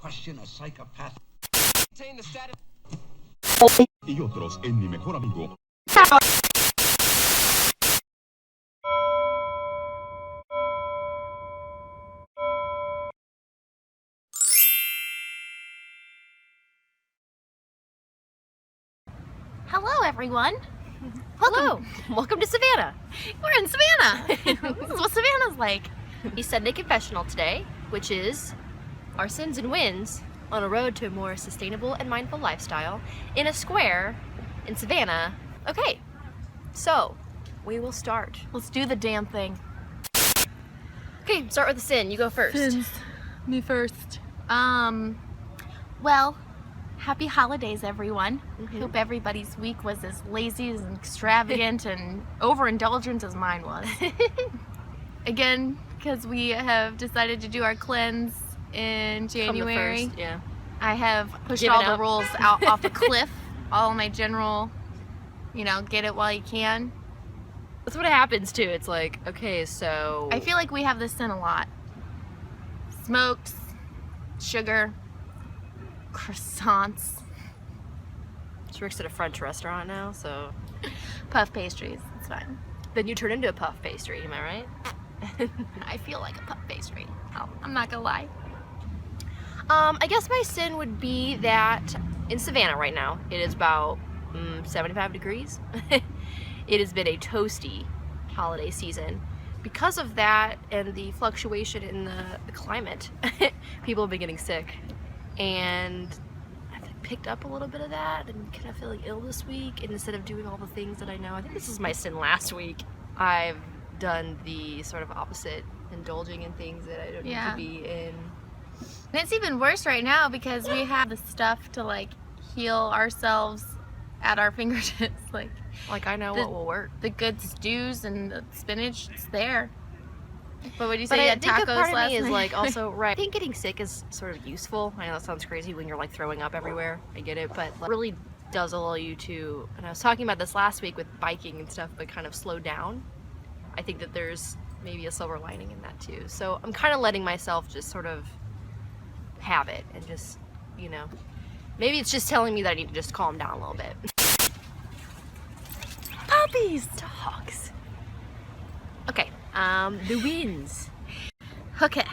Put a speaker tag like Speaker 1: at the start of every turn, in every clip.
Speaker 1: question a psychopath.
Speaker 2: Y otros en Mi Mejor Amigo.
Speaker 3: Hello, everyone.
Speaker 4: Hello. Welcome to Savannah.
Speaker 3: We're in Savannah. This is what Savannah's like.
Speaker 4: We Sunday Confessional today, which is our sins and wins on a road to a more sustainable and mindful lifestyle in a square in Savannah. Okay, so we will start.
Speaker 3: Let's do the damn thing.
Speaker 4: Okay, start with the sin. You go first.
Speaker 3: Sins. Me first. Well, happy holidays, everyone. Hope everybody's week was as lazy and extravagant and overindulgent as mine was. Again, because we have decided to do our cleanse in January.
Speaker 4: From the first, yeah.
Speaker 3: I have pushed
Speaker 4: Given
Speaker 3: all
Speaker 4: up.
Speaker 3: the rules out off a cliff. All my general, get it while you can.
Speaker 4: That's what happens too. It's like, okay, so
Speaker 3: I feel like we have this sin a lot. Smokes, sugar, croissants,
Speaker 4: she works at a French restaurant now, so
Speaker 3: puff pastries. It's fine.
Speaker 4: then you turn into a puff pastry, am I right?
Speaker 3: I feel like a puff pastry. I'm not gonna lie.
Speaker 4: I guess my sin would be that in Savannah right now, it is about 75 degrees. It has been a toasty holiday season. Because of that and the fluctuation in the climate, people have been getting sick. And I've picked up a little bit of that and kind of feeling ill this week. And instead of doing all the things that I know, I think this is my sin last week, I've done the sort of opposite, indulging in things that I don't need to be in.
Speaker 3: And it's even worse right now because we have the stuff to heal ourselves at our fingertips.
Speaker 4: Like I know what will work.
Speaker 3: The good stews and the spinach, it's there. But what do you
Speaker 4: But
Speaker 3: say? You
Speaker 4: I
Speaker 3: had
Speaker 4: think a
Speaker 3: tacos
Speaker 4: part of
Speaker 3: last
Speaker 4: me is
Speaker 3: night?
Speaker 4: also right. I think getting sick is sort of useful. I know that sounds crazy when you're throwing up everywhere. I get it, but it really does allow you to. And I was talking about this last week with biking and stuff, but kind of slow down. I think that there's maybe a silver lining in that too. So I'm kind of letting myself just sort of have it and just, maybe it's just telling me that I need to just calm down a little bit.
Speaker 3: Puppies!
Speaker 4: Dogs. Okay, the wins.
Speaker 3: Okay.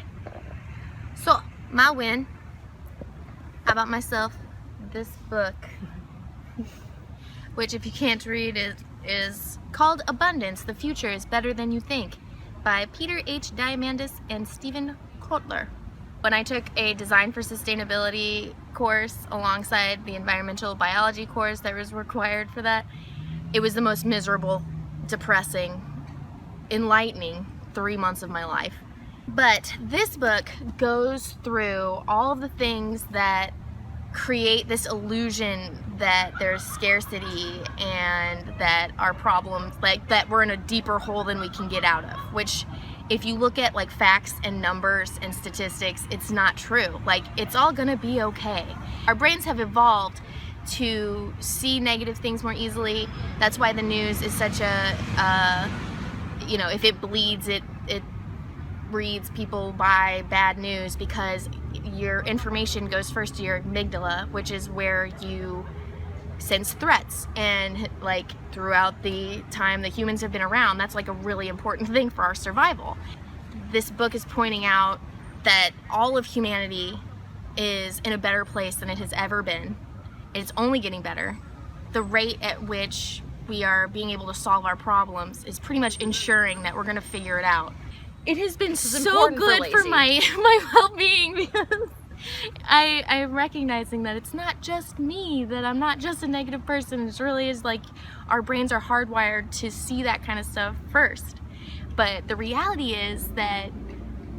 Speaker 3: So, my win. I bought myself this book, which if you can't read is called Abundance, The Future is Better Than You Think by Peter H. Diamandis and Stephen Kotler. When I took a Design for Sustainability course alongside the environmental biology course that was required for that, it was the most miserable, depressing, enlightening 3 months of my life. But this book goes through all of the things that create this illusion that there's scarcity and that our problems, that we're in a deeper hole than we can get out of, which if you look at facts and numbers and statistics, it's not true. It's all gonna be okay. Our brains have evolved to see negative things more easily. That's why the news is such a, if it bleeds, it reads people buy bad news, because your information goes first to your amygdala, which is where you sense threats. And throughout the time that humans have been around, that's a really important thing for our survival. This book is pointing out that all of humanity is in a better place than it has ever been. It's only getting better. The rate at which we are being able to solve our problems is pretty much ensuring that we're gonna figure it out. It has been so good for my well-being, because I'm recognizing that it's not just me, that I'm not just a negative person. It really is our brains are hardwired to see that kind of stuff first. But the reality is that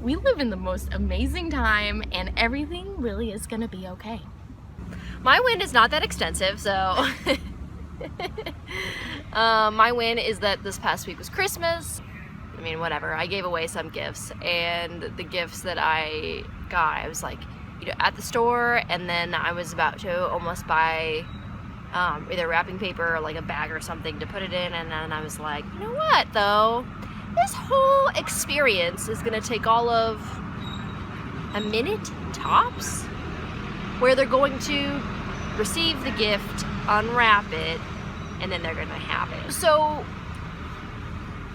Speaker 3: we live in the most amazing time and everything really is gonna be okay.
Speaker 4: My win is not that extensive, so my win is that this past week was Christmas. I mean, whatever. I gave away some gifts, and the gifts that I got, I was at the store, and then I was about to almost buy either wrapping paper or a bag or something to put it in, and then I was like, you know what though? This whole experience is gonna take all of a minute tops. where they're going to receive the gift, unwrap it, and then they're gonna have it. So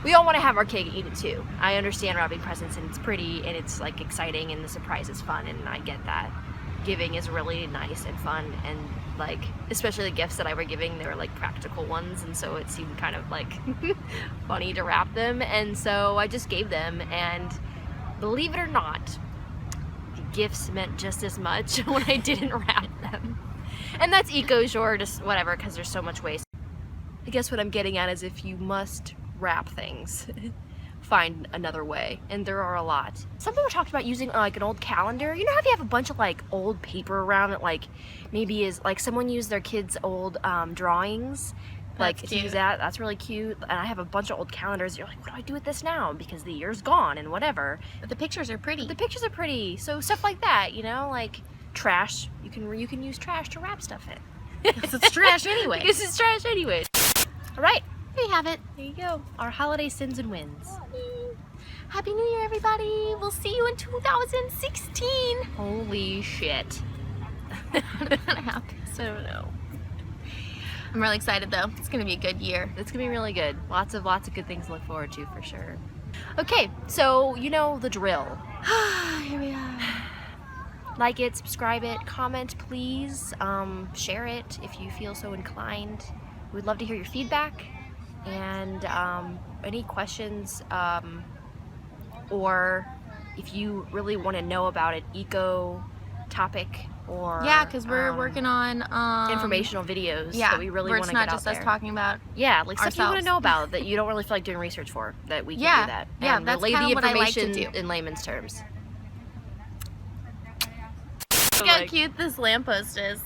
Speaker 4: we all want to have our cake and eat it too. I understand wrapping presents and it's pretty and it's like exciting and the surprise is fun, and I get that. Giving is really nice and fun, and like especially the gifts that I were giving, they were like practical ones, and so it seemed kind of like funny to wrap them, and so I just gave them, and believe it or not, the gifts meant just as much when I didn't wrap them. And that's eco-sure, just whatever, because there's so much waste. I guess what I'm getting at is if you must wrap things, find another way, and there are a lot. Some people talked about using like an old calendar. You know how if you have a bunch of like old paper around that like maybe is like someone used their kids' old drawings, like to use that. That's really cute. And I have a bunch of old calendars. You're like, what do I do with this now? Because the year's gone and whatever.
Speaker 3: But the pictures are pretty.
Speaker 4: The pictures are pretty. So stuff like that, you know, like trash. You can use trash to wrap stuff in.
Speaker 3: Because it's trash anyway.
Speaker 4: Because it's trash anyway. All right.
Speaker 3: There you have it.
Speaker 4: There you go. Our holiday sins and wins.
Speaker 3: Happy New Year, everybody. We'll see you in 2016.
Speaker 4: Holy shit.
Speaker 3: How did that happen? I don't know. I'm really excited though. It's gonna be a good year.
Speaker 4: It's gonna be really good. Lots of good things to look forward to for sure. Okay, so you know the drill.
Speaker 3: Here we are.
Speaker 4: Like it, subscribe it, comment please, share it if you feel so inclined. We'd love to hear your feedback and any questions, or if you really want to know about an eco topic, or
Speaker 3: yeah, because we're working on
Speaker 4: informational videos
Speaker 3: yeah,
Speaker 4: that we really want to get out there.
Speaker 3: it's not just us talking about
Speaker 4: like stuff you want to
Speaker 3: ourselves.
Speaker 4: know about that you don't really feel like doing research for, that we can
Speaker 3: Yeah,
Speaker 4: do that.
Speaker 3: yeah,
Speaker 4: And
Speaker 3: that's
Speaker 4: relay
Speaker 3: kinda
Speaker 4: the
Speaker 3: what I like to
Speaker 4: information
Speaker 3: do.
Speaker 4: in layman's terms.
Speaker 3: Look how cute this lamppost is.